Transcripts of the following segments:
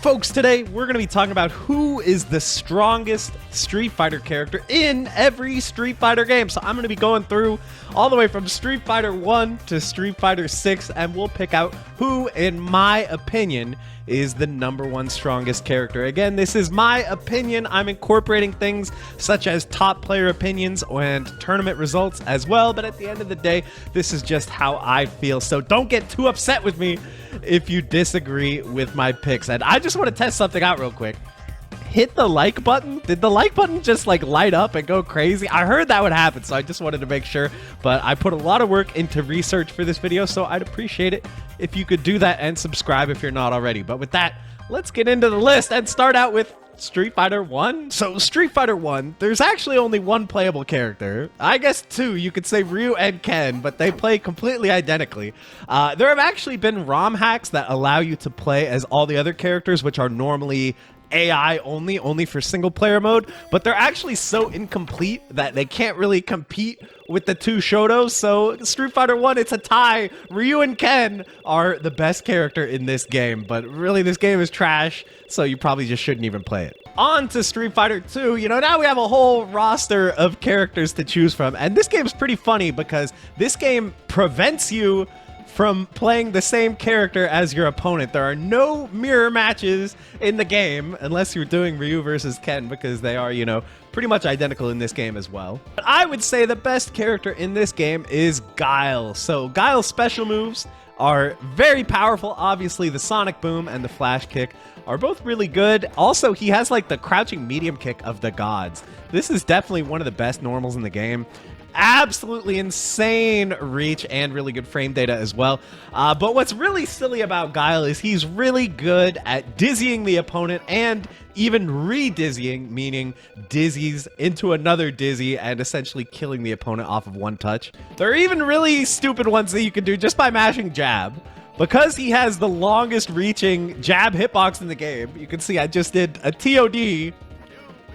folks, today we're going to be talking about who is the strongest Street Fighter character in every Street Fighter game. So I'm going to be going through all the way from Street Fighter 1 to Street Fighter 6, and we'll pick out who, in my opinion, is the #1 strongest character. Again, this is my opinion. I'm incorporating things such as top player opinions and tournament results as well, but at the end of the day, this is just how I feel. So don't get too upset with me if you disagree with my picks. And I just want to test something out real quick. Hit the like button. Did the like button just like light up and go crazy? I heard that would happen, so I just wanted to make sure. But I put a lot of work into research for this video, so I'd appreciate it if you could do that and subscribe if you're not already. But with that, let's get into the list and start out with Street Fighter 1. So Street Fighter 1, there's actually only one playable character. I guess two, you could say Ryu and Ken, but they play completely identically. There have actually been ROM hacks that allow you to play as all the other characters, which are normally AI only for single player mode, but they're actually so incomplete that they can't really compete with the two Shotos. So Street Fighter 1, it's a tie. Ryu and Ken are the best character in this game, but really this game is trash, so you probably just shouldn't even play it. On to Street Fighter 2, now we have a whole roster of characters to choose from, and this game's pretty funny because this game prevents you from playing the same character as your opponent. There are no mirror matches in the game unless you're doing Ryu versus Ken, because they are, pretty much identical in this game as well. But I would say the best character in this game is Guile. So Guile's special moves are very powerful. Obviously, the Sonic Boom and the Flash Kick are both really good. Also, he has like the crouching medium kick of the gods. This is definitely one of the best normals in the game. Absolutely insane reach and really good frame data as well. But what's really silly about Guile is he's really good at dizzying the opponent and even re-dizzying, meaning dizzies into another dizzy and essentially killing the opponent off of one touch. There are even really stupid ones that you can do just by mashing jab. Because he has the longest reaching jab hitbox in the game, you can see I just did a TOD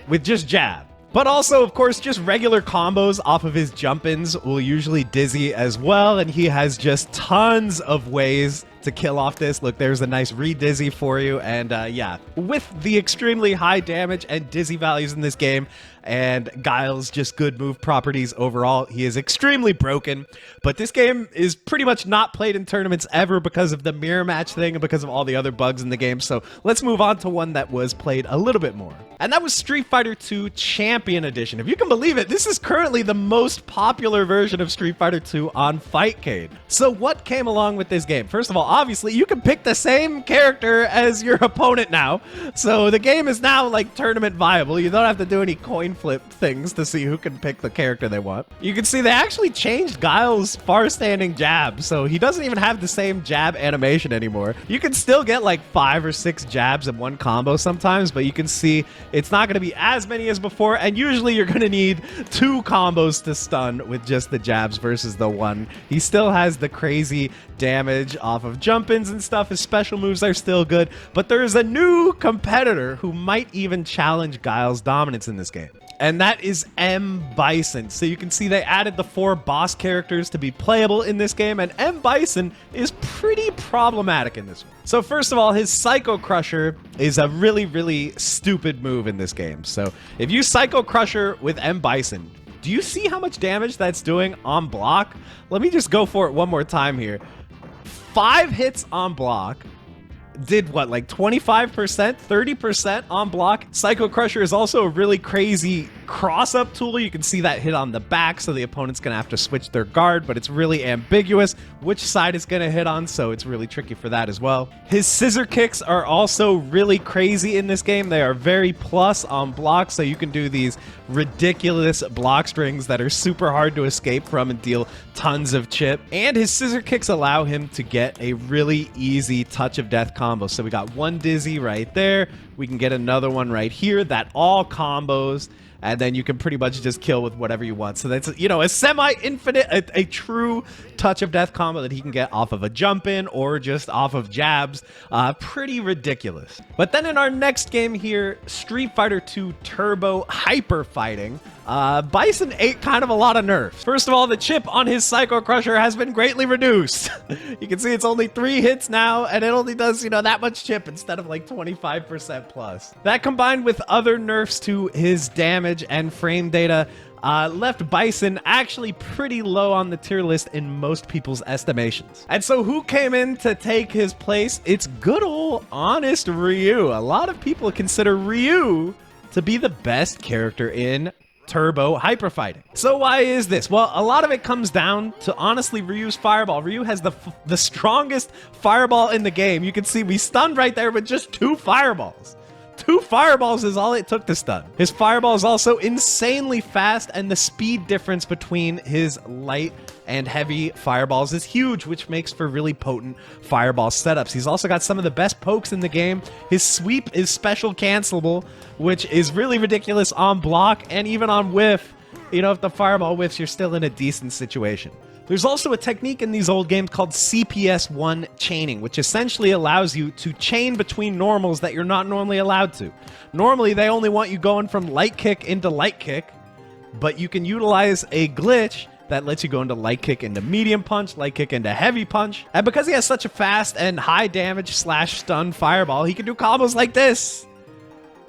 with just jab. But also, of course, just regular combos off of his jump-ins will usually dizzy as well, and he has just tons of ways to kill off this. Look, there's a nice re-dizzy for you, and yeah. With the extremely high damage and dizzy values in this game, and Guile's just good move properties overall, he is extremely broken. But this game is pretty much not played in tournaments ever because of the mirror match thing and because of all the other bugs in the game. So let's move on to one that was played a little bit more. And that was Street Fighter 2 Champion Edition. If you can believe it, this is currently the most popular version of Street Fighter 2 on Fightcade. So what came along with this game? First of all, obviously, you can pick the same character as your opponent now. So the game is now like tournament viable. You don't have to do any coin flip things to see who can pick the character they want. You can see they actually changed Guile's far-standing jab, so he doesn't even have the same jab animation anymore. You can still get like 5 or 6 jabs in one combo sometimes, but you can see it's not going to be as many as before, and usually you're going to need 2 combos to stun with just the jabs versus the one. He still has the crazy damage off of jump-ins and stuff. His special moves are still good, but there's a new competitor who might even challenge Guile's dominance in this game. And that is M. Bison. So you can see they added the 4 boss characters to be playable in this game, and M. Bison is pretty problematic in this one. So first of all, his Psycho Crusher is a really, really stupid move in this game. So if you Psycho Crusher with M. Bison, do you see how much damage that's doing on block? Let me just go for it one more time here. 5 hits on block. Did what, like 25%, 30% on block. Psycho Crusher is also a really crazy cross-up tool. You can see that hit on the back, so the opponent's gonna have to switch their guard, but it's really ambiguous which side it's gonna hit on, so it's really tricky for that as well. His scissor kicks are also really crazy in this game. They are very plus on block, so you can do these ridiculous block strings that are super hard to escape from and deal tons of chip. And his scissor kicks allow him to get a really easy touch of death combo. So we got one dizzy right there. We can get another one right here that all combos, and then you can pretty much just kill with whatever you want. So that's, a semi-infinite, a true touch of death combo that he can get off of a jump-in or just off of jabs. Pretty ridiculous. But then in our next game here, Street Fighter 2 Turbo Hyper Fighting, Bison ate kind of a lot of nerfs. First of all, the chip on his Psycho Crusher has been greatly reduced. You can see it's only 3 hits now, and it only does, that much chip instead of like 25% plus. That combined with other nerfs to his damage and frame data left Bison actually pretty low on the tier list in most people's estimations. And so who came in to take his place? It's good old honest Ryu. A lot of people consider Ryu to be the best character in Turbo Hyper Fighting. So why is this? Well, a lot of it comes down to honestly Ryu's fireball. Ryu has the strongest fireball in the game. You can see we stunned right there with just 2 fireballs. 2 fireballs is all it took to stun. His fireball is also insanely fast, and the speed difference between his light and heavy fireballs is huge, which makes for really potent fireball setups. He's also got some of the best pokes in the game. His sweep is special cancelable, which is really ridiculous on block, and even on whiff. If the fireball whiffs, you're still in a decent situation. There's also a technique in these old games called CPS1 chaining, which essentially allows you to chain between normals that you're not normally allowed to. Normally, they only want you going from light kick into light kick, but you can utilize a glitch that lets you go into light kick into medium punch, light kick into heavy punch. And because he has such a fast and high damage / stun fireball, he can do combos like this.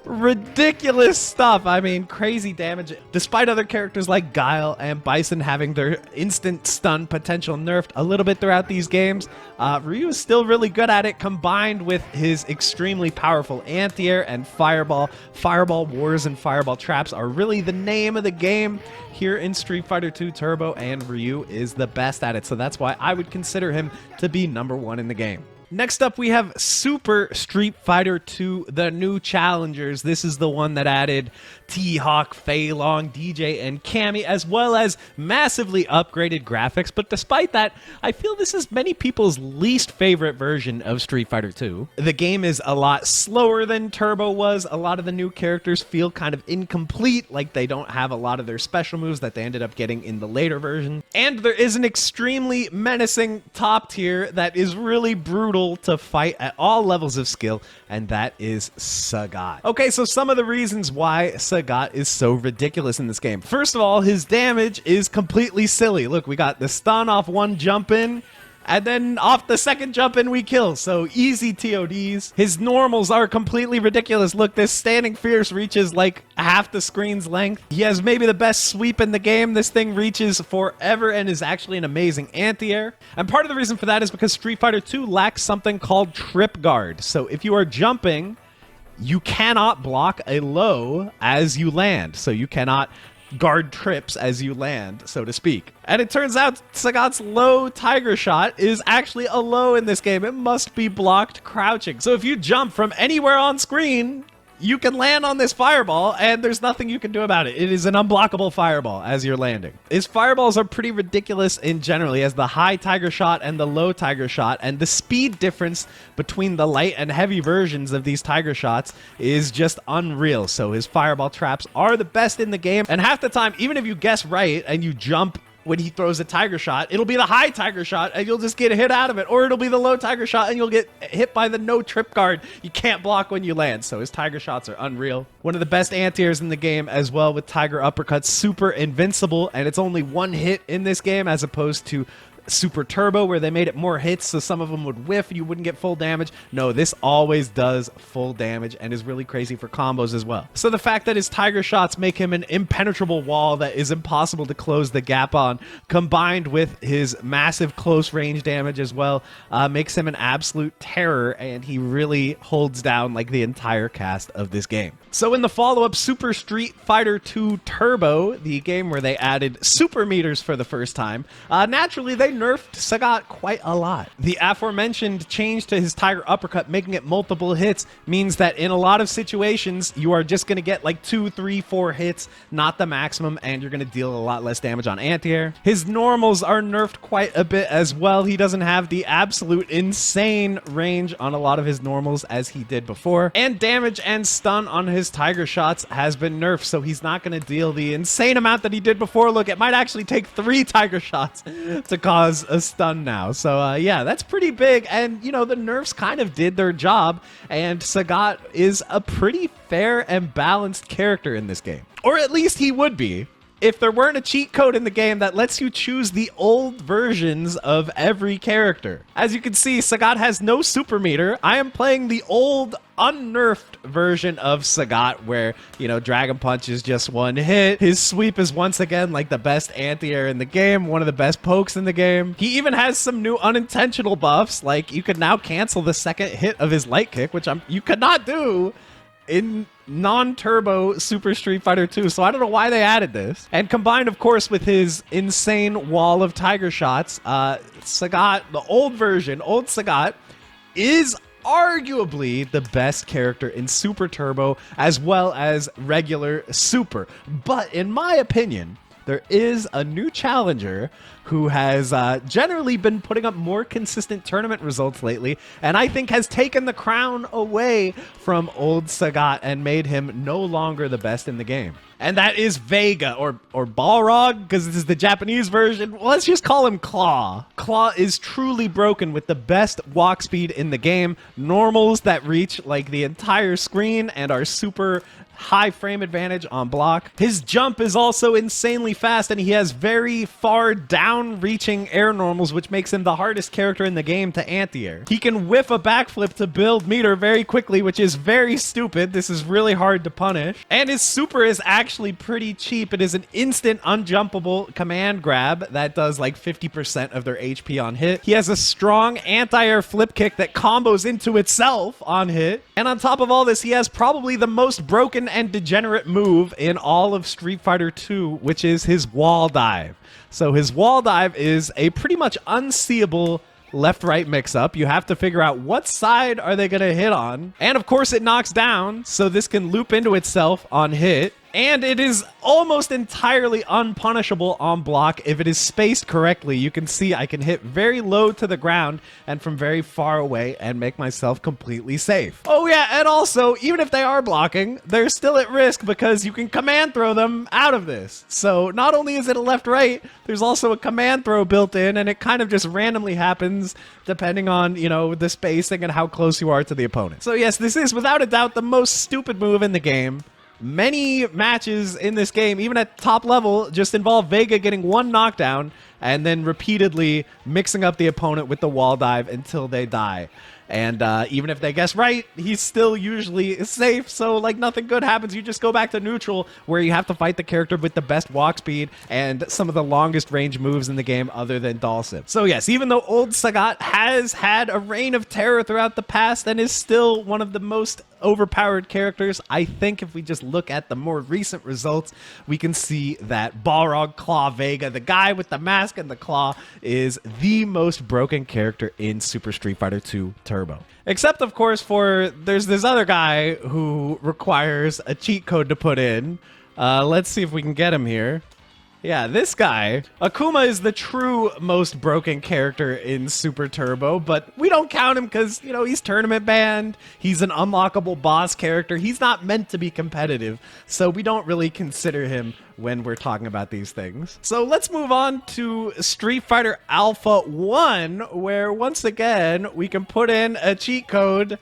Ridiculous stuff. I mean, crazy damage. Despite other characters like Guile and Bison having their instant stun potential nerfed a little bit throughout these games, Ryu is still really good at it, combined with his extremely powerful anti-air and fireball. Fireball wars and fireball traps are really the name of the game here in Street Fighter 2 Turbo, and Ryu is the best at it. So that's why I would consider him to be #1 in the game. Next up, we have Super Street Fighter 2, the new challengers. This is the one that added T-Hawk, Fei Long, DJ, and Cammy, as well as massively upgraded graphics. But despite that, I feel this is many people's least favorite version of Street Fighter 2. The game is a lot slower than Turbo was. A lot of the new characters feel kind of incomplete, like they don't have a lot of their special moves that they ended up getting in the later version. And there is an extremely menacing top tier that is really brutal to fight at all levels of skill, and that is Sagat. Okay, so some of the reasons why Sagat is so ridiculous in this game. First of all, his damage is completely silly. Look, we got the stun off one jump in, and then off the second jump in we kill. So easy TODs. His normals are completely ridiculous. Look, this standing fierce reaches like half the screen's length. He has maybe the best sweep in the game. This thing reaches forever and is actually an amazing anti-air. And part of the reason for that is because Street Fighter 2 lacks something called trip guard. So if you are jumping, you cannot block a low as you land. So you cannot guard trips as you land, so to speak. And it turns out Sagat's low Tiger Shot is actually a low in this game. It must be blocked crouching. So if you jump from anywhere on screen, you can land on this fireball, and there's nothing you can do about it. It is an unblockable fireball as you're landing. His fireballs are pretty ridiculous in general. He has the high Tiger Shot and the low Tiger Shot, and the speed difference between the light and heavy versions of these Tiger Shots is just unreal. So his fireball traps are the best in the game, and half the time, even if you guess right and you jump when he throws a Tiger Shot, it'll be the high Tiger Shot and you'll just get a hit out of it, or it'll be the low Tiger Shot and you'll get hit by the no trip guard. You can't block when you land, so his Tiger Shots are unreal. One of the best anti-airs in the game as well, with Tiger Uppercuts, super invincible, and it's only 1 hit in this game as opposed to Super Turbo, where they made it more hits, so some of them would whiff and you wouldn't get full damage. No, this always does full damage and is really crazy for combos as well. So the fact that his Tiger Shots make him an impenetrable wall that is impossible to close the gap on, combined with his massive close range damage as well, makes him an absolute terror, and he really holds down like the entire cast of this game. So in the follow-up Super Street Fighter 2 Turbo, the game where they added super meters for the first time, naturally they nerfed Sagat quite a lot. The aforementioned change to his Tiger Uppercut, making it multiple hits, means that in a lot of situations, you are just going to get like 2, 3, 4 hits, not the maximum, and you're going to deal a lot less damage on anti-air. His normals are nerfed quite a bit as well. He doesn't have the absolute insane range on a lot of his normals as he did before, and damage and stun on his Tiger Shots has been nerfed, so he's not going to deal the insane amount that he did before. Look, it might actually take 3 Tiger Shots to cause cause a stun now. So yeah, that's pretty big. And, you know, the nerfs kind of did their job. And Sagat is a pretty fair and balanced character in this game. Or at least he would be, if there weren't a cheat code in the game that lets you choose the old versions of every character. As you can see, Sagat has no super meter. I am playing the old unnerfed version of Sagat where, you know, Dragon Punch is just one hit. His sweep is once again like the best anti-air in the game, one of the best pokes in the game. He even has some new unintentional buffs, like you could now cancel the second hit of his light kick, which you could not do in non-turbo Super Street Fighter 2, so I don't know why they added this. And combined, of course, with his insane wall of tiger shots, Sagat, the old version, old Sagat, is arguably the best character in Super Turbo as well as regular Super. But in my opinion, there is a new challenger who has generally been putting up more consistent tournament results lately, and I think has taken the crown away from old Sagat and made him no longer the best in the game. And that is Vega, or Balrog, because this is the Japanese version. Well, let's just call him Claw. Claw is truly broken with the best walk speed in the game, normals that reach like the entire screen and are super high frame advantage on block. His jump is also insanely fast, and he has very far down reaching air normals, which makes him the hardest character in the game to anti-air. He can whiff a backflip to build meter very quickly, which is very stupid. This is really hard to punish. And his super is actually pretty cheap. It is an instant unjumpable command grab that does like 50% of their HP on hit. He has a strong anti-air flip kick that combos into itself on hit. And on top of all this, he has probably the most broken and degenerate move in all of Street Fighter 2, which is his wall dive. So his wall dive is a pretty much unseeable left-right mix-up. You have to figure out what side are they going to hit on. And of course it knocks down, so this can loop into itself on hit. And it is almost entirely unpunishable on block if it is spaced correctly. You can see I can hit very low to the ground and from very far away and make myself completely safe. Oh yeah, and also, even if they are blocking, they're still at risk because you can command throw them out of this. So not only is it a left-right, there's also a command throw built in, and it kind of just randomly happens depending on, you know, the spacing and how close you are to the opponent. So yes, this is without a doubt the most stupid move in the game. Many matches in this game, even at top level, just involve Vega getting one knockdown and then repeatedly mixing up the opponent with the wall dive until they die. And even if they guess right, he's still usually safe, so like nothing good happens. You just go back to neutral, where you have to fight the character with the best walk speed and some of the longest range moves in the game other than Dalsim. So yes, even though old Sagat has had a reign of terror throughout the past and is still one of the most overpowered characters, I think if we just look at the more recent results, we can see that Balrog Claw Vega, the guy with the mask and the claw, is the most broken character in Super Street Fighter 2 Turbo. Except, of course, there's this other guy who requires a cheat code to put in. Let's see if we can get him here. Yeah, this guy. Akuma is the true most broken character in Super Turbo, but we don't count him because, you know, he's tournament banned. He's an unlockable boss character. He's not meant to be competitive, so we don't really consider him when we're talking about these things. So let's move on to Street Fighter Alpha 1, where once again, we can put in a cheat code.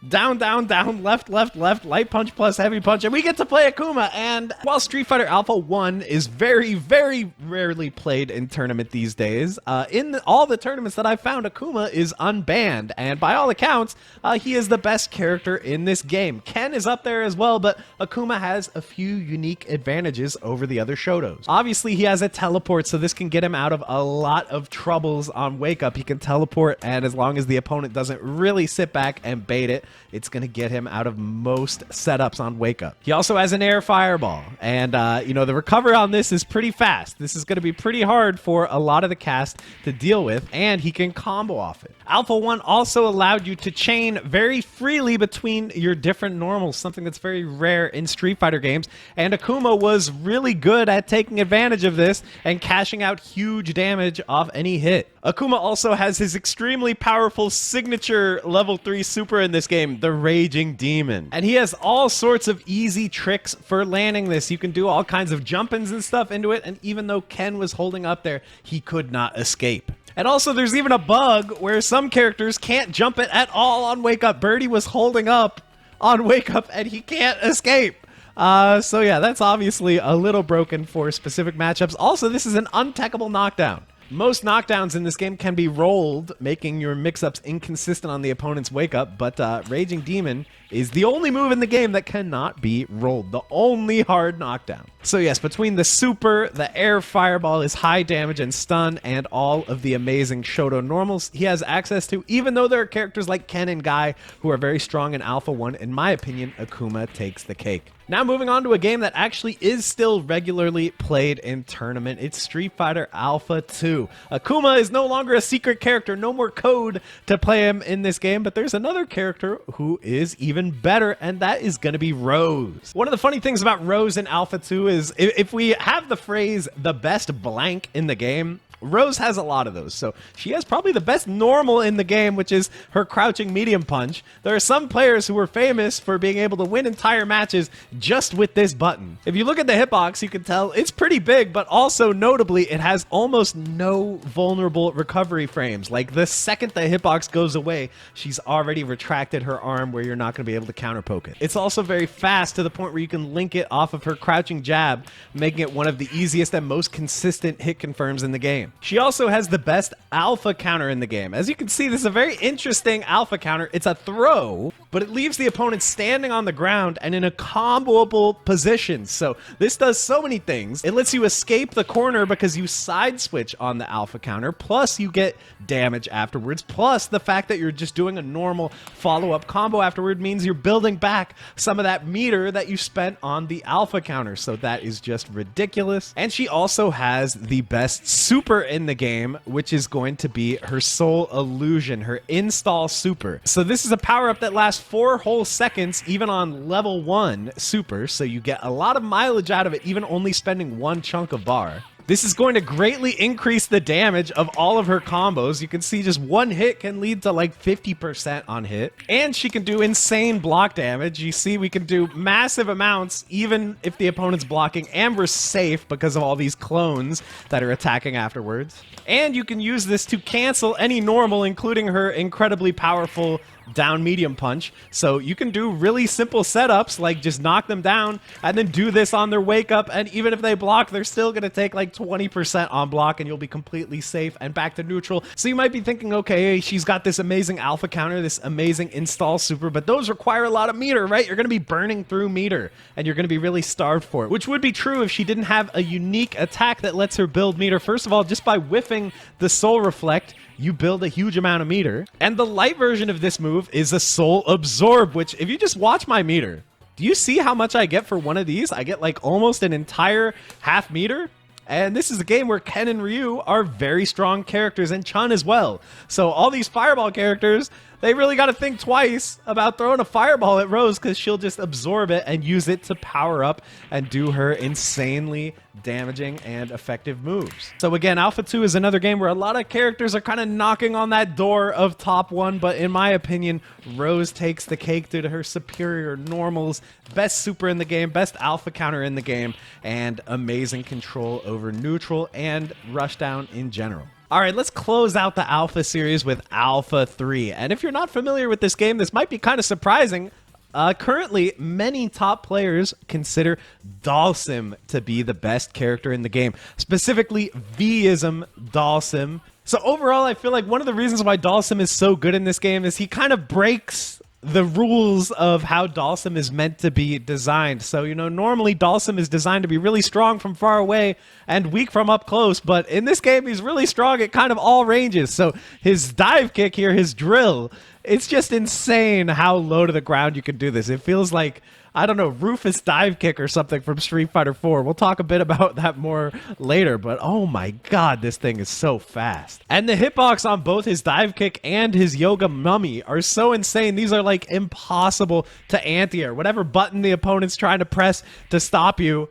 Down, down, down, left, left, left, light punch plus heavy punch, and we get to play Akuma. And while Street Fighter Alpha 1 is very, very rarely played in tournament these days, in all the tournaments that I've found, Akuma is unbanned, and by all accounts, he is the best character in this game. Ken is up there as well, but Akuma has a few unique advantages over the other Shotos. Obviously, he has a teleport, so this can get him out of a lot of troubles on Wake Up. He can teleport, and as long as the opponent doesn't really sit back and bait it, it's going to get him out of most setups on Wake Up. He also has an air fireball, and you know, the recovery on this is pretty fast. This is going to be pretty hard for a lot of the cast to deal with, and he can combo off it. Alpha 1 also allowed you to chain very freely between your different normals, something that's very rare in Street Fighter games, and Akuma was really good at taking advantage of this and cashing out huge damage off any hit. Akuma also has his extremely powerful signature level 3 super in this game, the Raging Demon. And he has all sorts of easy tricks for landing this. You can do all kinds of jump-ins and stuff into it, and even though Ken was holding up there, he could not escape. And also, there's even a bug where some characters can't jump it at all on Wake Up. Birdie was holding up on Wake Up, and he can't escape. So yeah, that's obviously a little broken for specific matchups. Also, this is an untechable knockdown. Most knockdowns in this game can be rolled, making your mix-ups inconsistent on the opponent's wake-up, but Raging Demon is the only move in the game that cannot be rolled, the only hard knockdown. So yes, between the super, the air fireball, his high damage and stun, and all of the amazing Shoto normals he has access to, even though there are characters like Ken and Guy who are very strong in Alpha 1, in my opinion, Akuma takes the cake. Now moving on to a game that actually is still regularly played in tournament. It's Street Fighter Alpha 2. Akuma is no longer a secret character, no more code to play him in this game, but there's another character who is even better, and that is going to be Rose. One of the funny things about Rose in Alpha 2 is if we have the phrase the best blank in the game, Rose has a lot of those. So she has probably the best normal in the game, which is her crouching medium punch. There are some players who are famous for being able to win entire matches just with this button. If you look at the hitbox, you can tell it's pretty big, but also notably, it has almost no vulnerable recovery frames. Like the second the hitbox goes away, she's already retracted her arm where you're not going to be able to counter poke it. It's also very fast to the point where you can link it off of her crouching jab, making it one of the easiest and most consistent hit confirms in the game. She also has the best alpha counter in the game. As you can see, this is a very interesting alpha counter. It's a throw, but it leaves the opponent standing on the ground and in a comboable position. So this does so many things. It lets you escape the corner because you side switch on the alpha counter, plus you get damage afterwards, plus the fact that you're just doing a normal follow-up combo afterward means you're building back some of that meter that you spent on the alpha counter. So that is just ridiculous. And she also has the best super in the game, which is going to be her Soul Illusion, her install super. So this is a power-up that lasts 4 whole seconds, even on level 1 super, so you get a lot of mileage out of it, even only spending 1 chunk of bar. This is going to greatly increase the damage of all of her combos. You can see just 1 hit can lead to like 50% on hit. And she can do insane block damage. You see, we can do massive amounts even if the opponent's blocking, and we're safe because of all these clones that are attacking afterwards. And you can use this to cancel any normal, including her incredibly powerful down medium punch. So you can do really simple setups like just knock them down and then do this on their wake up, and even if they block, they're still going to take like 20% on block and you'll be completely safe and back to neutral. So you might be thinking, okay, she's got this amazing alpha counter, this amazing install super, but those require a lot of meter, right? You're going to be burning through meter and you're going to be really starved for it, which would be true if she didn't have a unique attack that lets her build meter. First of all, just by whiffing the Soul Reflect, you build a huge amount of meter. And the light version of this move is a Soul Absorb, which if you just watch my meter, do you see how much I get for one of these? I get like almost an entire half meter. And this is a game where Ken and Ryu are very strong characters, and Chun as well. So all these fireball characters, they really got to think twice about throwing a fireball at Rose, because she'll just absorb it and use it to power up and do her insanely damaging and effective moves. So again, Alpha 2 is another game where a lot of characters are kind of knocking on that door of top 1, but in my opinion, Rose takes the cake due to her superior normals, best super in the game, best alpha counter in the game, and amazing control over neutral and rushdown in general. All right, let's close out the Alpha series with Alpha 3. And if you're not familiar with this game, this might be kind of surprising. Currently, many top players consider Dalsim to be the best character in the game, specifically V-ism Dalsim. So overall, I feel like one of the reasons why Dalsim is so good in this game is he kind of breaks the rules of how Dalsim is meant to be designed. So, you know, normally Dalsim is designed to be really strong from far away and weak from up close, but in this game he's really strong at kind of all ranges. So his dive kick here, his drill, it's just insane how low to the ground you can do this. It feels like, I don't know, Rufus dive kick or something from Street Fighter 4. We'll talk a bit about that more later, but oh my god, this thing is so fast. And the hitbox on both his dive kick and his yoga mummy are so insane. These are like impossible to anti-air. Whatever button the opponent's trying to press to stop you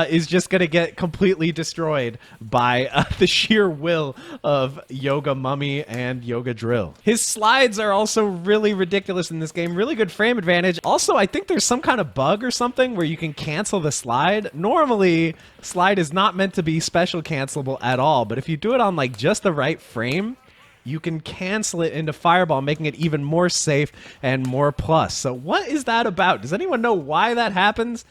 is just going to get completely destroyed by the sheer will of Yoga Mummy and Yoga Drill. His slides are also really ridiculous in this game. Really good frame advantage. Also, I think there's some kind of bug or something where you can cancel the slide. Normally, slide is not meant to be special cancelable at all, but if you do it on like just the right frame, you can cancel it into Fireball, making it even more safe and more plus. So what is that about? Does anyone know why that happens?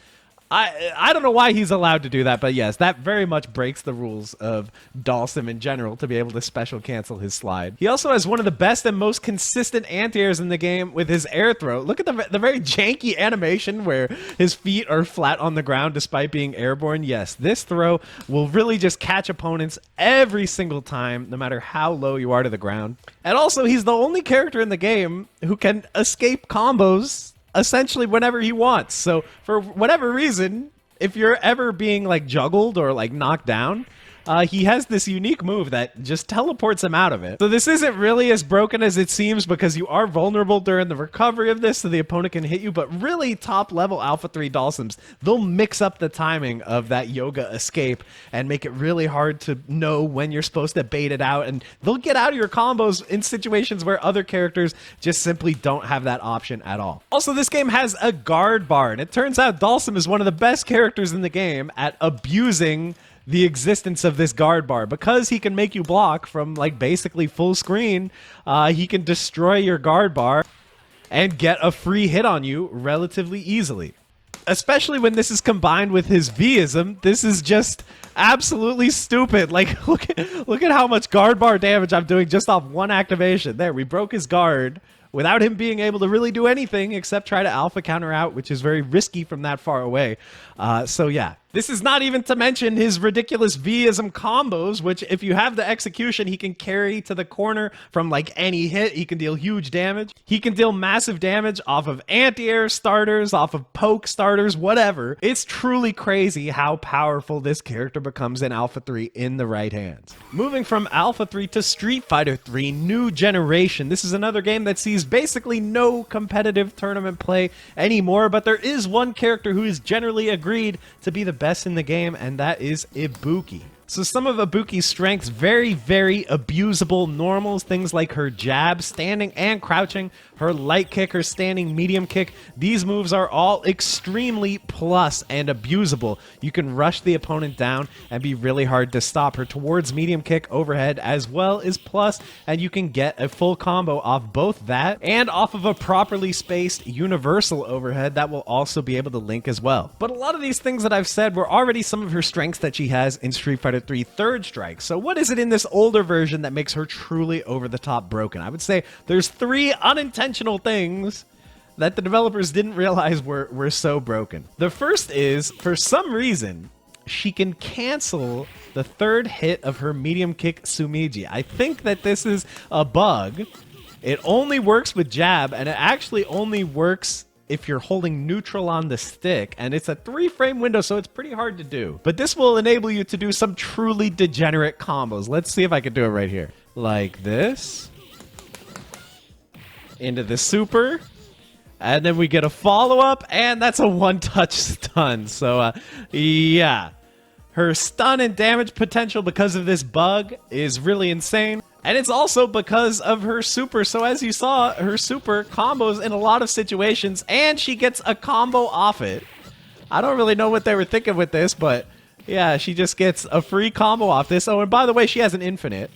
I don't know why he's allowed to do that, but yes, that very much breaks the rules of Dhalsim in general to be able to special cancel his slide. He also has one of the best and most consistent anti-airs in the game with his air throw. Look at the very janky animation where his feet are flat on the ground despite being airborne. Yes, this throw will really just catch opponents every single time, no matter how low you are to the ground. And also, he's the only character in the game who can escape combos essentially whenever he wants. So for whatever reason, if you're ever being like juggled or like knocked down, he has this unique move that just teleports him out of it. So this isn't really as broken as it seems because you are vulnerable during the recovery of this so the opponent can hit you, but really top level Alpha 3 Dhalsims, they'll mix up the timing of that yoga escape and make it really hard to know when you're supposed to bait it out, and they'll get out of your combos in situations where other characters just simply don't have that option at all. Also, this game has a guard bar, and it turns out Dhalsim is one of the best characters in the game at abusing the existence of this guard bar. Because he can make you block from like basically full screen, he can destroy your guard bar and get a free hit on you relatively easily. Especially when this is combined with his V-ism, this is just absolutely stupid. Like, look at how much guard bar damage I'm doing just off one activation. There, we broke his guard without him being able to really do anything except try to alpha counter out, which is very risky from that far away. So yeah, this is not even to mention his ridiculous V-ism combos, which if you have the execution, he can carry to the corner from like any hit. He can deal huge damage. He can deal massive damage off of anti-air starters, off of poke starters, whatever. It's truly crazy how powerful this character becomes in Alpha 3 in the right hands. Moving from Alpha 3 to Street Fighter 3 New Generation. This is another game that sees basically no competitive tournament play anymore, but there is one character who is generally agreed to be the best in the game, and that is Ibuki. So some of Ibuki's strengths, very, very abusable normals, things like her jab, standing and crouching, her light kick, her standing medium kick. These moves are all extremely plus and abusable. You can rush the opponent down and be really hard to stop. Her towards medium kick overhead as well is plus, and you can get a full combo off both that and off of a properly spaced universal overhead that will also be able to link as well. But a lot of these things that I've said were already some of her strengths that she has in Street Fighter 3 Third Strike. So what is it in this older version that makes her truly over the top broken? I would say there's 3 unintentional things that the developers didn't realize were so broken. The first is, for some reason, she can cancel the third hit of her medium kick Sumiji. I think that this is a bug. It only works with jab, and it actually only works if you're holding neutral on the stick, and it's a 3-frame window, so it's pretty hard to do. But this will enable you to do some truly degenerate combos. Let's see if I can do it right here. Like this. Into the super. And then we get a follow-up, and that's a one-touch stun. So, yeah. Her stun and damage potential because of this bug is really insane. And it's also because of her super. So as you saw, her super combos in a lot of situations, and she gets a combo off it. I don't really know what they were thinking with this, but yeah, she just gets a free combo off this. Oh, and by the way, she has an infinite.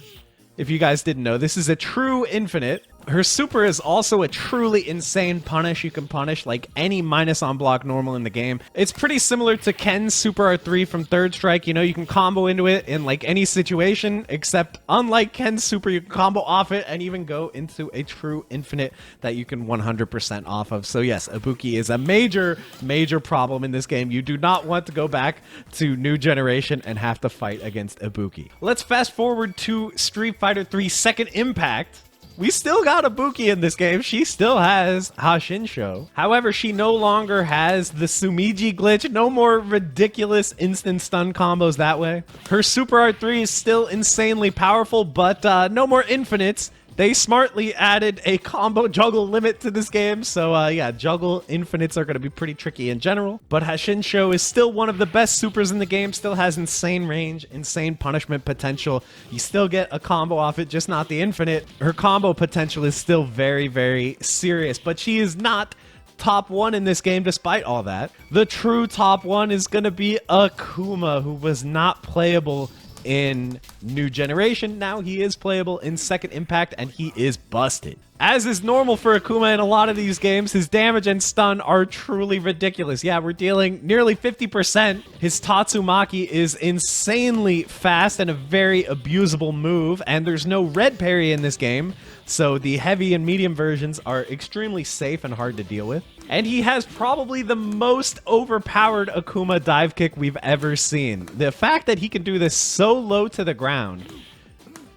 If you guys didn't know, this is a true infinite. Her super is also a truly insane punish. You can punish like any minus on block normal in the game. It's pretty similar to Ken's Super R3 from Third Strike. You know, you can combo into it in like any situation, except unlike Ken's super, you can combo off it and even go into a true infinite that you can 100% off of. So yes, Ibuki is a major, major problem in this game. You do not want to go back to New Generation and have to fight against Ibuki. Let's fast forward to Street Fighter 3 Second Impact. We still got Ibuki in this game. She still has Hashinsho. However, she no longer has the Sumiji glitch. No more ridiculous instant stun combos that way. Her Super R3 is still insanely powerful, but no more infinites. They smartly added a combo juggle limit to this game, so yeah, juggle infinites are going to be pretty tricky in general. But Hashinsho is still one of the best supers in the game, still has insane range, insane punishment potential. You still get a combo off it, just not the infinite. Her combo potential is still very, very serious, but she is not top 1 in this game despite all that. The true top 1 is going to be Akuma, who was not playable in New Generation. Now he is playable in Second Impact, and he is busted. As is normal for Akuma in a lot of these games, his damage and stun are truly ridiculous. Yeah, we're dealing nearly 50%. His Tatsumaki is insanely fast and a very abusable move, and there's no red parry in this game, so the heavy and medium versions are extremely safe and hard to deal with. And he has probably the most overpowered Akuma dive kick we've ever seen. The fact that he can do this so low to the ground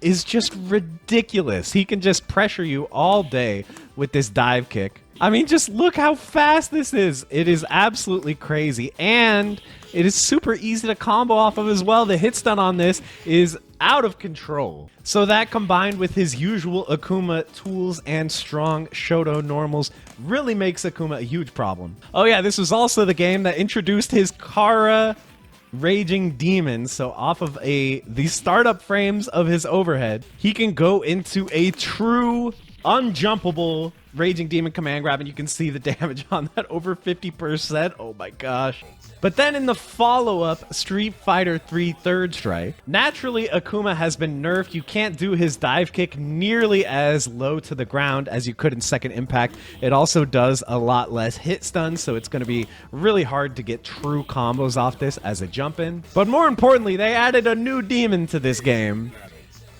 is just ridiculous. He can just pressure you all day with this dive kick. I mean, just look how fast this is. It is absolutely crazy. And it is super easy to combo off of as well. The hit stun on this is out of control. So that combined with his usual Akuma tools and strong Shoto normals really makes Akuma a huge problem. Oh yeah, this was also the game that introduced his Kara Raging Demon. So off of the startup frames of his overhead, he can go into a true unjumpable Raging Demon command grab, and you can see the damage on that, over 50%. Oh my gosh. But then in the follow-up, Street Fighter 3 Third Strike, naturally Akuma has been nerfed. You can't do his dive kick nearly as low to the ground as you could in Second Impact. It also does a lot less hit stun, so it's going to be really hard to get true combos off this as a jump-in. But more importantly, they added a new demon to this game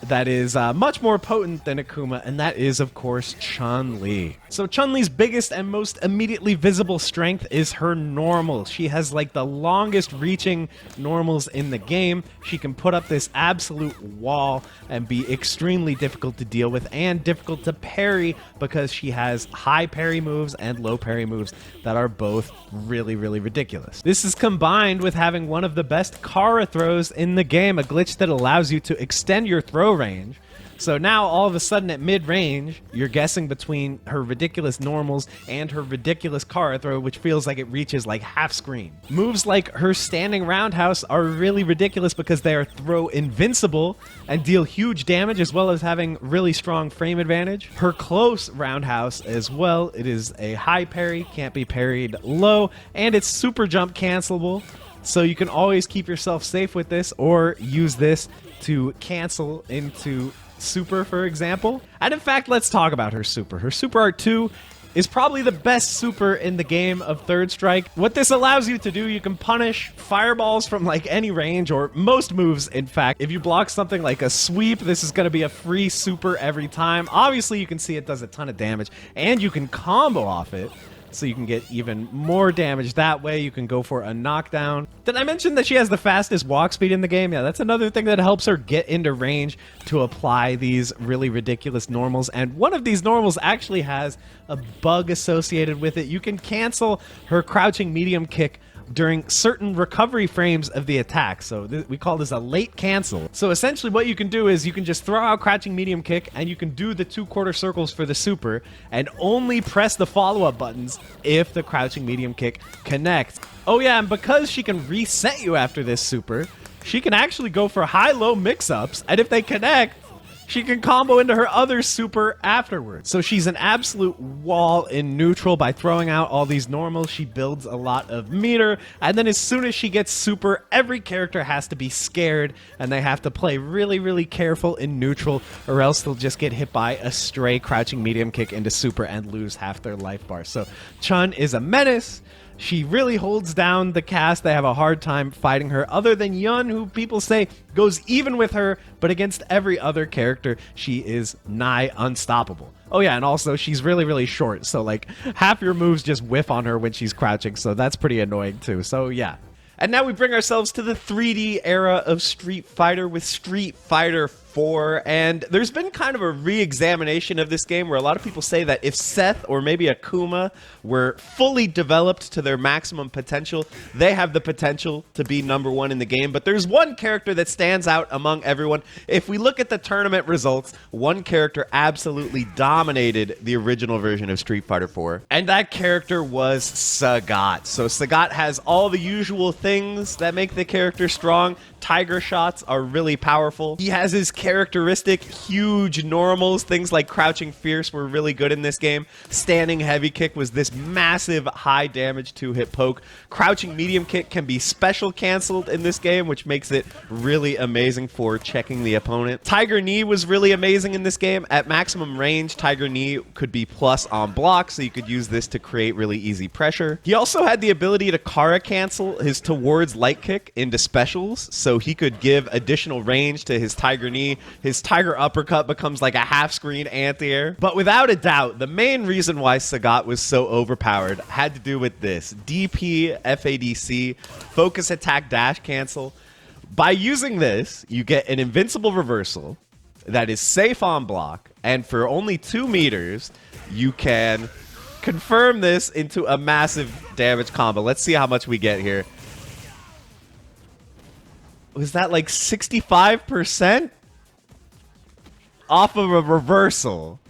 that is much more potent than Akuma, and that is, of course, Chun-Li. So Chun-Li's biggest and most immediately visible strength is her normals. She has like the longest reaching normals in the game. She can put up this absolute wall and be extremely difficult to deal with and difficult to parry because she has high parry moves and low parry moves that are both really, really ridiculous. This is combined with having one of the best Kara throws in the game, a glitch that allows you to extend your throw range. So now all of a sudden at mid-range, you're guessing between her ridiculous normals and her ridiculous Kara throw, which feels like it reaches like half screen. Moves like her standing roundhouse are really ridiculous because they are throw invincible and deal huge damage, as well as having really strong frame advantage. Her close roundhouse as well, it is a high parry, can't be parried low, and it's super jump cancelable. So you can always keep yourself safe with this or use this to cancel into super, for example. And in fact, let's talk about her super. Her Super Art 2 is probably the best super in the game of Third Strike. What this allows you to do, you can punish fireballs from like any range, or most moves, in fact. If you block something like a sweep, this is going to be a free super every time. Obviously, you can see it does a ton of damage, and you can combo off it. So you can get even more damage that way. You can go for a knockdown. Did I mention that she has the fastest walk speed in the game? Yeah, that's another thing that helps her get into range to apply these really ridiculous normals. And one of these normals actually has a bug associated with it. You can cancel her crouching medium kick during certain recovery frames of the attack. So we call this a late cancel. So essentially what you can do is you can just throw out crouching medium kick, and you can do the 2/4 circles for the super and only press the follow-up buttons if the crouching medium kick connects. Oh yeah, and because she can reset you after this super, she can actually go for high-low mix-ups, and if they connect, she can combo into her other super afterwards. So she's an absolute wall in neutral. By throwing out all these normals, she builds a lot of meter, and then as soon as she gets super, every character has to be scared, and they have to play really, really careful in neutral, or else they'll just get hit by a stray crouching medium kick into super and lose half their life bar. So Chun is a menace. She really holds down the cast. They have a hard time fighting her, other than Yun, who people say goes even with her, but against every other character, she is nigh unstoppable. Oh yeah, and also she's really, really short, so like half your moves just whiff on her when she's crouching, so that's pretty annoying too. So yeah. And now we bring ourselves to the 3D era of Street Fighter with Street Fighter 4, and there's been kind of a re-examination of this game where a lot of people say that if Seth or maybe Akuma were fully developed to their maximum potential, they have the potential to be #1 in the game. But there's one character that stands out among everyone. If we look at the tournament results, one character absolutely dominated the original version of Street Fighter 4, and that character was Sagat. So Sagat has all the usual things that make the character strong. tiger shots are really powerful. He has his characteristic huge normals. Things like crouching fierce were really good in this game. Standing heavy kick was this massive high damage 2-hit poke. Crouching medium kick can be special canceled in this game, which makes it really amazing for checking the opponent. Tiger knee was really amazing in this game. At maximum range, tiger knee could be plus on block, so you could use this to create really easy pressure. He also had the ability to Kara cancel his towards light kick into specials, so he could give additional range to his tiger knee. His tiger uppercut becomes like a half screen anti-air. But without a doubt, the main reason why Sagat was so overpowered had to do with this. DP, FADC, focus attack dash cancel. By using this, you get an invincible reversal that is safe on block, and for only 2 meters, you can confirm this into a massive damage combo. Let's see how much we get here. Was that like 65% off of a reversal?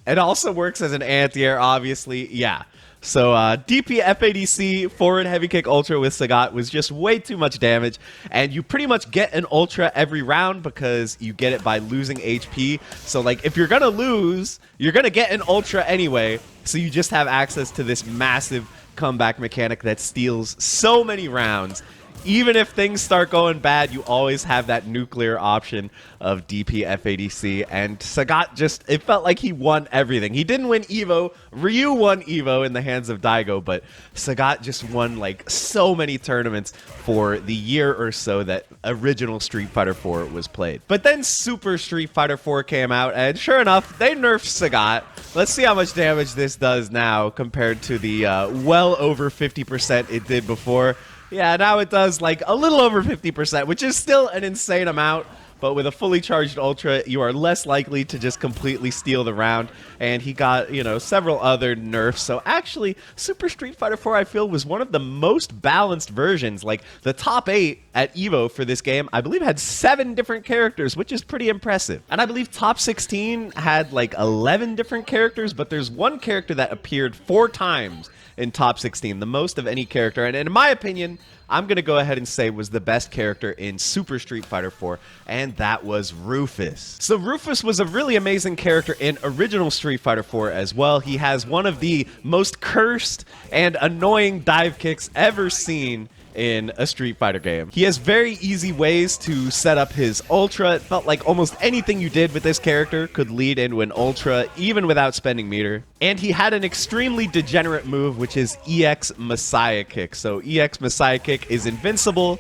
It also works as an anti-air, obviously. Yeah. So DP FADC forward heavy kick ultra with Sagat was just way too much damage, and you pretty much get an ultra every round because you get it by losing HP. So like if you're gonna lose, you're gonna get an ultra anyway, so you just have access to this massive comeback mechanic that steals so many rounds. Even if things start going bad, you always have that nuclear option of DP FADC, and Sagat just, it felt like he won everything. He didn't win Evo. Ryu won Evo in the hands of Daigo, but Sagat just won like so many tournaments for the year or so that original Street Fighter 4 was played. But then Super Street Fighter 4 came out, and sure enough, they nerfed Sagat. Let's see how much damage this does now compared to the well over 50% it did before. Yeah, now it does like a little over 50%, which is still an insane amount. But with a fully charged Ultra, you are less likely to just completely steal the round. And he got, you know, several other nerfs. So actually, Super Street Fighter 4, I feel, was one of the most balanced versions. Like, the top 8 at EVO for this game, I believe had 7 different characters, which is pretty impressive. And I believe top 16 had like 11 different characters, but there's one character that appeared 4 times in top 16, the most of any character. And in my opinion, I'm going to go ahead and say was the best character in Super Street Fighter 4, and that was Rufus. So Rufus was a really amazing character in original Street Fighter 4 as well. He has one of the most cursed and annoying dive kicks ever seen in a Street Fighter game. He has very easy ways to set up his Ultra. It felt like almost anything you did with this character could lead into an Ultra, even without spending meter. And he had an extremely degenerate move, which is EX Messiah Kick. So EX Messiah Kick is invincible.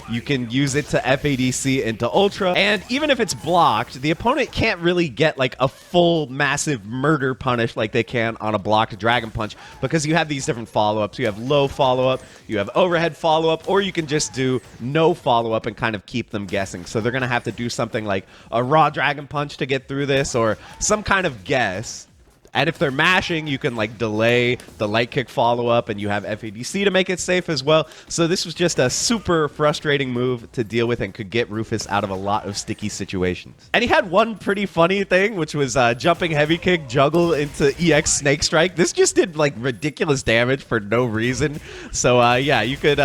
You can use it to FADC into Ultra, and even if it's blocked, the opponent can't really get like a full massive murder punish like they can on a blocked Dragon Punch, because you have these different follow-ups. You have low follow-up, you have overhead follow-up, or you can just do no follow-up and kind of keep them guessing. So they're going to have to do something like a raw Dragon Punch to get through this, or some kind of guess. And if they're mashing, you can like delay the light kick follow-up, and you have FADC to make it safe as well. So this was just a super frustrating move to deal with and could get Rufus out of a lot of sticky situations. And he had one pretty funny thing, which was jumping heavy kick, juggle into EX Snake Strike. This just did like ridiculous damage for no reason. So yeah, you could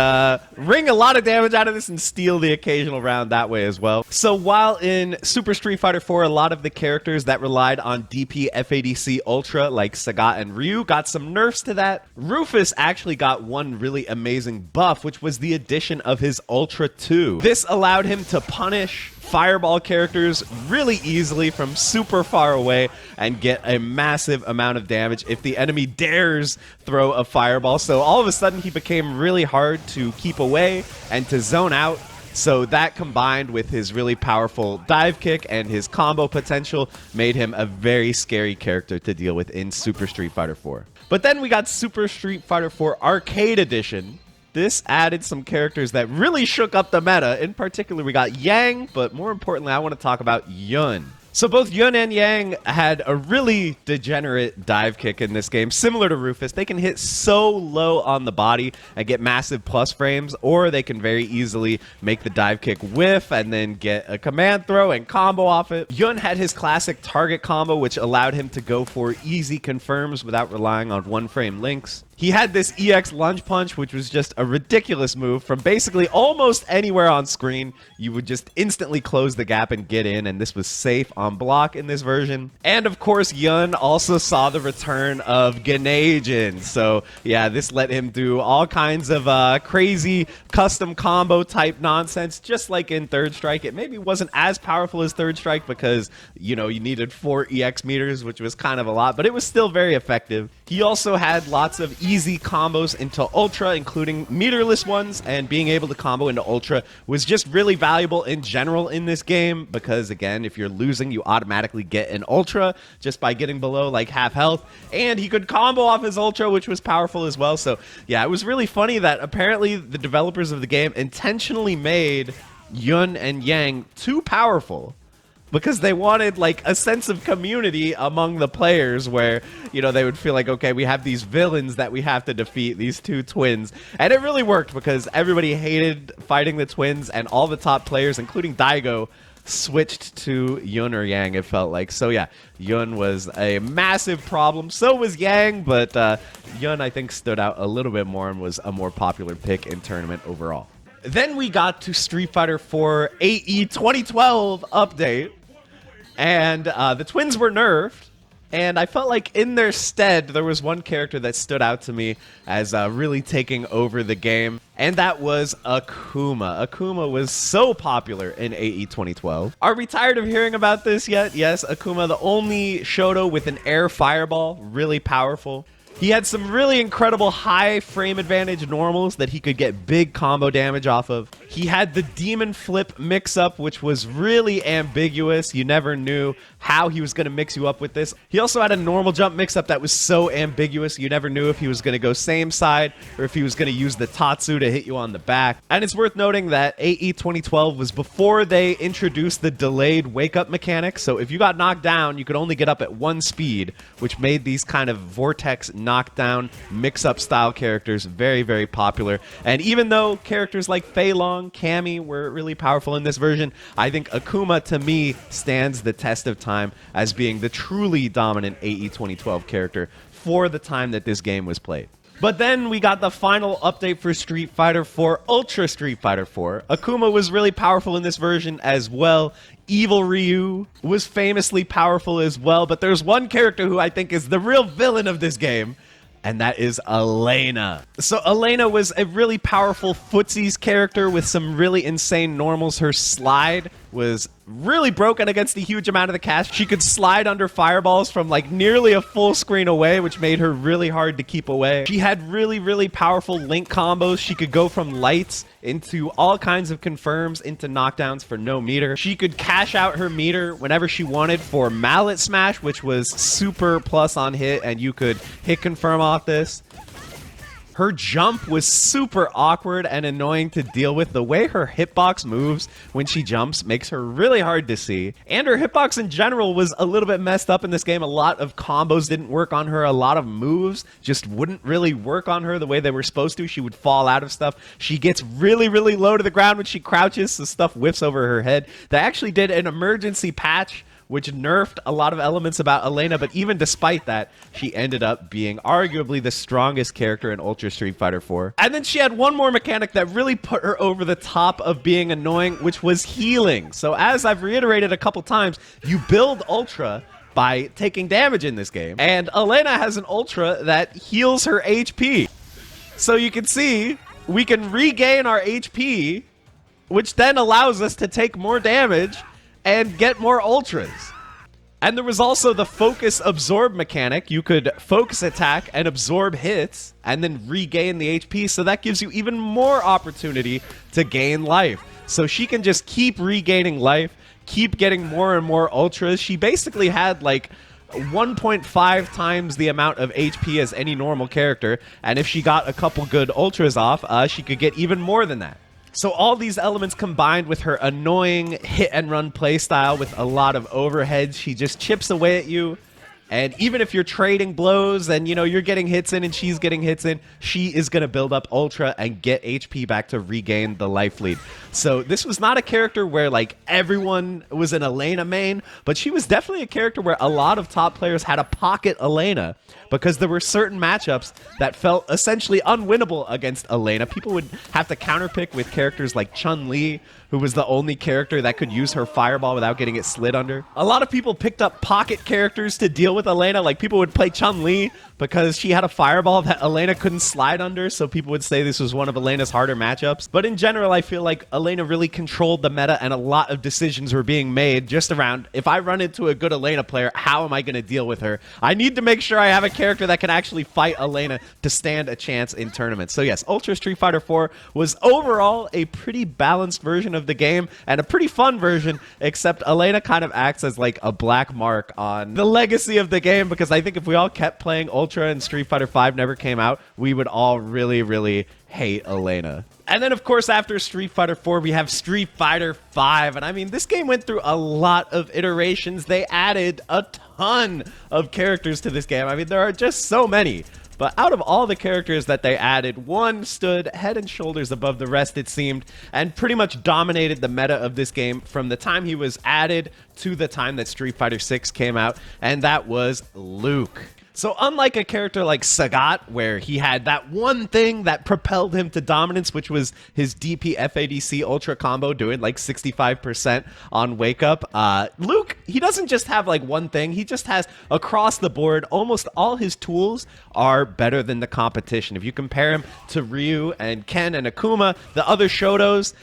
wring a lot of damage out of this and steal the occasional round that way as well. So while in Super Street Fighter 4, a lot of the characters that relied on DP FADC Ultra, like Sagat and Ryu, got some nerfs to that, Rufus actually got one really amazing buff, which was the addition of his Ultra 2. This allowed him to punish fireball characters really easily from super far away and get a massive amount of damage if the enemy dares throw a fireball. So all of a sudden he became really hard to keep away and to zone out. So that, combined with his really powerful dive kick and his combo potential, made him a very scary character to deal with in Super Street Fighter 4. But then we got Super Street Fighter 4 Arcade Edition. This added some characters that really shook up the meta. In particular, we got Yang, but more importantly, I want to talk about Yun. So both Yun and Yang had a really degenerate dive kick in this game, similar to Rufus. They can hit so low on the body and get massive plus frames, or they can very easily make the dive kick whiff and then get a command throw and combo off it. Yun had his classic target combo, which allowed him to go for easy confirms without relying on one-frame links. He had this EX lunge punch, which was just a ridiculous move. From basically almost anywhere on screen, you would just instantly close the gap and get in, and this was safe on block in this version. And of course, Yun also saw the return of Ganejin. So yeah, this let him do all kinds of crazy custom combo type nonsense, just like in Third Strike. It maybe wasn't as powerful as Third Strike because, you know, you needed 4 EX meters, which was kind of a lot, but it was still very effective. He also had lots of easy combos into Ultra, including meterless ones, and being able to combo into Ultra was just really valuable in general in this game because, again, if you're losing, you automatically get an Ultra just by getting below like half health, and he could combo off his Ultra, which was powerful as well. So yeah, it was really funny that apparently the developers of the game intentionally made Yun and Yang too powerful because they wanted like a sense of community among the players where, you know, they would feel like, okay, we have these villains that we have to defeat, these two twins. And it really worked because everybody hated fighting the twins, and all the top players, including Daigo, switched to Yun or Yang, it felt like. So yeah, Yun was a massive problem. So was Yang, but Yun, I think, stood out a little bit more and was a more popular pick in tournament overall. Then we got to Street Fighter 4 AE 2012 update. And the twins were nerfed, and I felt like in their stead, there was one character that stood out to me as really taking over the game, and that was Akuma. Akuma was so popular in AE 2012. Are we tired of hearing about this yet? Yes, Akuma, the only Shoto with an air fireball, really powerful. He had some really incredible high frame advantage normals that he could get big combo damage off of. He had the demon flip mix-up, which was really ambiguous. You never knew how he was going to mix you up with this. He also had a normal jump mix-up that was so ambiguous. You never knew if he was going to go same side or if he was going to use the Tatsu to hit you on the back. And it's worth noting that AE 2012 was before they introduced the delayed wake-up mechanic. So if you got knocked down, you could only get up at 1 speed, which made these kind of vortex knockdown mix-up style characters very, very popular. And even though characters like Fei Long, Cammy were really powerful in this version, I think Akuma, to me, stands the test of time as being the truly dominant AE 2012 character for the time that this game was played. But then we got the final update for Street Fighter 4, Ultra Street Fighter 4. Akuma was really powerful in this version as well. Evil Ryu was famously powerful as well, but there's one character who I think is the real villain of this game, and that is Elena. So Elena was a really powerful footsies character with some really insane normals. Her slide was really broken against a huge amount of the cast. She could slide under fireballs from like nearly a full screen away, which made her really hard to keep away. She had really, really powerful link combos. She could go from lights into all kinds of confirms into knockdowns for no meter. She could cash out her meter whenever she wanted for mallet smash, which was super plus on hit, and you could hit confirm off this. Her jump was super awkward and annoying to deal with. The way her hitbox moves when she jumps makes her really hard to see. And her hitbox in general was a little bit messed up in this game. A lot of combos didn't work on her. A lot of moves just wouldn't really work on her the way they were supposed to. She would fall out of stuff. She gets really, really low to the ground when she crouches, so stuff whiffs over her head. They actually did an emergency patch which nerfed a lot of elements about Elena, but even despite that, she ended up being arguably the strongest character in Ultra Street Fighter 4. And then she had one more mechanic that really put her over the top of being annoying, which was healing. So as I've reiterated a couple times, you build Ultra by taking damage in this game, and Elena has an Ultra that heals her HP. So you can see, we can regain our HP, which then allows us to take more damage and get more ultras. And there was also the focus absorb mechanic. You could focus attack and absorb hits and then regain the HP, so that gives you even more opportunity to gain life. So she can just keep regaining life, keep getting more and more ultras. She basically had like 1.5 times the amount of HP as any normal character, and if she got a couple good ultras off, she could get even more than that. So all these elements combined with her annoying hit-and-run playstyle with a lot of overheads, she just chips away at you And even if you're trading blows and, you know, you're getting hits in and she's getting hits in, she is going to build up Ultra and get HP back to regain the life lead. So this was not a character where, like, everyone was an Elena main, but she was definitely a character where a lot of top players had a pocket Elena, because there were certain matchups that felt essentially unwinnable against Elena. People would have to counterpick with characters like Chun-Li, who was the only character that could use her fireball without getting it slid under. A lot of people picked up pocket characters to deal with Elena. Like, people would play Chun-Li because she had a fireball that Elena couldn't slide under, so people would say this was one of Elena's harder matchups. But in general, I feel like Elena really controlled the meta, and a lot of decisions were being made just around, if I run into a good Elena player, how am I going to deal with her? I need to make sure I have a character that can actually fight Elena to stand a chance in tournaments. So yes, Ultra Street Fighter 4 was overall a pretty balanced version of the game, and a pretty fun version, except Elena kind of acts as like a black mark on the legacy of the game, because I think if we all kept playing Ultra and Street Fighter 5 never came out, we would all really hate Elena. And then, of course, after Street Fighter 4, we have Street Fighter 5. And I mean, this game went through a lot of iterations. They added a ton of characters to this game. I mean, there are just so many. But out of all the characters that they added, one stood head and shoulders above the rest, it seemed, and pretty much dominated the meta of this game from the time he was added to the time that Street Fighter 6 came out, and that was Luke. So unlike a character like Sagat, where he had that one thing that propelled him to dominance, which was his DP FADC Ultra combo doing like 65% on Wake Up, Luke, he doesn't just have like one thing. He just has, across the board, almost all his tools are better than the competition. If you compare him to Ryu and Ken and Akuma, the other Shotos,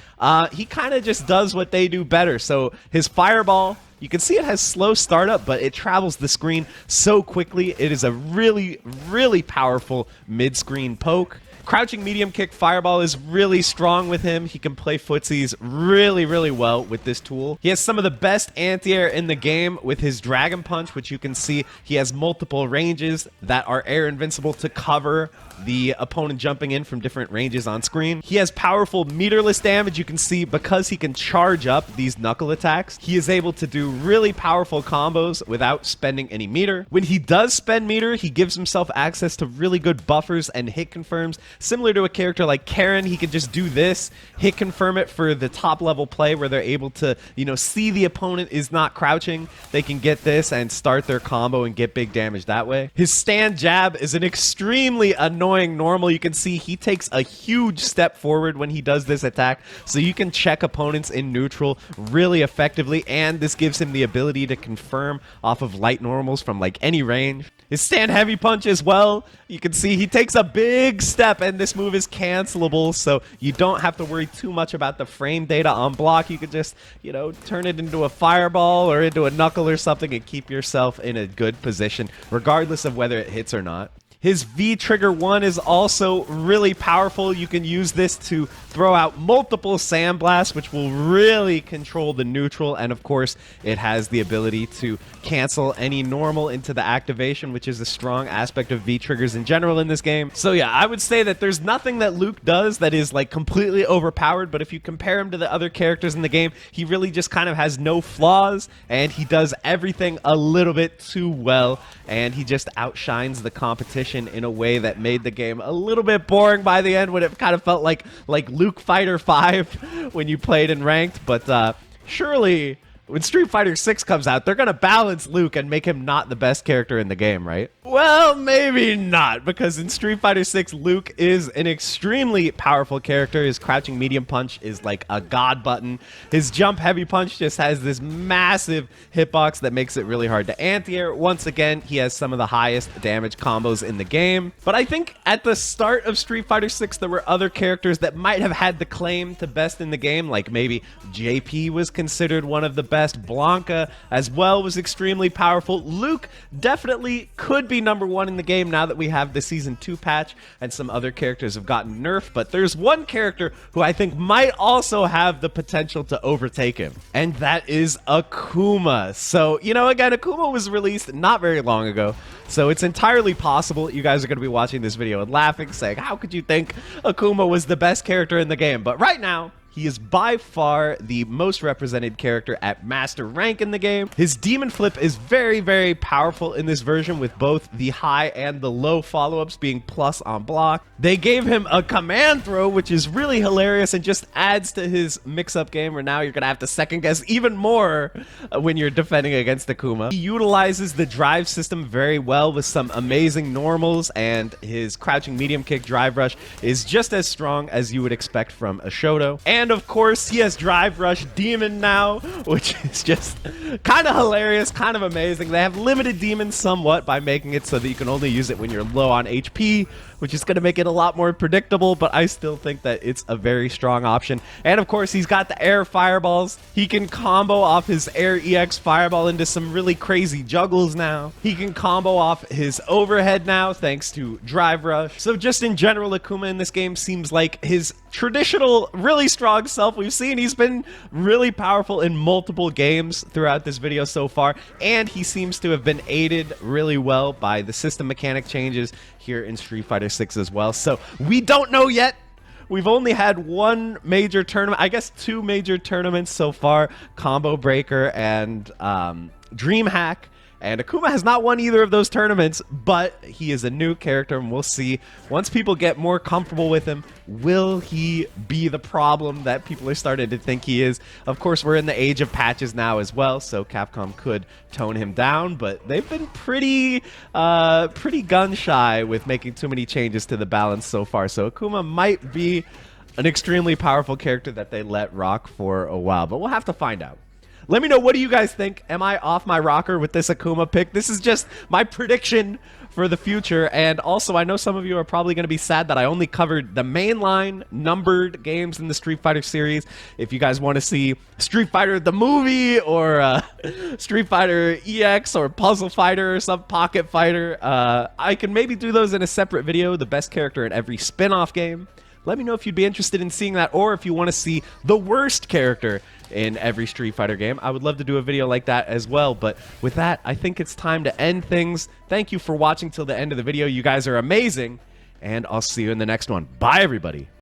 he kind of just does what they do better. So his Fireball, you can see it has slow startup, but it travels the screen so quickly. It is a really powerful mid-screen poke. Crouching medium kick Fireball is really strong with him. He can play footsies really well with this tool. He has some of the best anti-air in the game with his Dragon Punch, which you can see he has multiple ranges that are air invincible to cover the opponent jumping in from different ranges on screen. He has powerful meterless damage. You can see because he can charge up these knuckle attacks, he is able to do really powerful combos without spending any meter. When he does spend meter, he gives himself access to really good buffers and hit confirms. Similar to a character like Karen, he can just do this, hit confirm it for the top level play where they're able to, you know, see the opponent is not crouching. They can get this and start their combo and get big damage that way. His stand jab is an extremely annoying normal. You can see he takes a huge step forward when he does this attack, so you can check opponents in neutral really effectively, and this gives him the ability to confirm off of light normals from like any range. His stand heavy punch as well, you can see he takes a big step, and this move is cancelable, so you don't have to worry too much about the frame data on block. You can just, you know, turn it into a fireball or into a knuckle or something and keep yourself in a good position, regardless of whether it hits or not. His V-Trigger 1 is also really powerful. You can use this to throw out multiple sandblasts, which will really control the neutral, and of course, it has the ability to cancel any normal into the activation, which is a strong aspect of V-Triggers in general in this game. So yeah, I would say that there's nothing that Luke does that is like completely overpowered, but if you compare him to the other characters in the game, he really just kind of has no flaws, and he does everything a little bit too well, and he just outshines the competition in a way that made the game a little bit boring by the end, when it kind of felt like Luke Fighter 5 when you played in ranked. But surely when Street Fighter 6 comes out, they're going to balance Luke and make him not the best character in the game, right? Well, maybe not, because in Street Fighter 6, Luke is an extremely powerful character. His crouching medium punch is like a god button. His jump heavy punch just has this massive hitbox that makes it really hard to anti-air. Once again, he has some of the highest damage combos in the game. But I think at the start of Street Fighter 6, there were other characters that might have had the claim to best in the game, like maybe JP was considered one of the best. Blanca as well was extremely powerful. Luke definitely could be number one in the game now that we have the Season 2 patch and some other characters have gotten nerfed, but there's one character who I think might also have the potential to overtake him, and that is Akuma. So, you know, again, Akuma was released not very long ago, so it's entirely possible you guys are going to be watching this video and laughing, saying, how could you think Akuma was the best character in the game? But right now, He is by far the most represented character at master rank in the game. His demon flip is very, very powerful in this version, with both the high and the low follow-ups being plus on block. They gave him a command throw, which is really hilarious and just adds to his mix-up game, where now you're gonna have to second guess even more when you're defending against Akuma. He utilizes the drive system very well with some amazing normals, and his crouching medium kick drive rush is just as strong as you would expect from a Shoto. And of course, he has drive rush demon now, which is just kind of hilarious, kind of amazing. They have limited demons somewhat by making it so that you can only use it when you're low on HP, which is going to make it a lot more predictable, but I still think that it's a very strong option. And of course, he's got the air fireballs. He can combo off his air EX fireball into some really crazy juggles now. He can combo off his overhead now thanks to drive rush. So just in general, Akuma in this game seems like his traditional, really strong self. We've seen he's been really powerful in multiple games throughout this video so far, and he seems to have been aided really well by the system mechanic changes here in Street Fighter 6 as well. So we don't know yet. We've only had one major tournament, I guess 2 major tournaments so far, Combo Breaker and DreamHack. And Akuma has not won either of those tournaments, but he is a new character, and we'll see. Once people get more comfortable with him, will he be the problem that people are starting to think he is? Of course, we're in the age of patches now as well, so Capcom could tone him down, but they've been pretty gun-shy with making too many changes to the balance so far. So Akuma might be an extremely powerful character that they let rock for a while, but we'll have to find out. Let me know, what do you guys think? Am I off my rocker with this Akuma pick? This is just my prediction for the future. And also, I know some of you are probably going to be sad that I only covered the mainline numbered games in the Street Fighter series. If you guys want to see Street Fighter the movie, or Street Fighter EX, or Puzzle Fighter, or some Pocket Fighter, I can maybe do those in a separate video, the best character in every spin-off game. Let me know if you'd be interested in seeing that, or if you want to see the worst character in every Street Fighter game. I would love to do a video like that as well. But with that, I think it's time to end things. Thank you for watching till the end of the video. You guys are amazing, and I'll see you in the next one. Bye, everybody.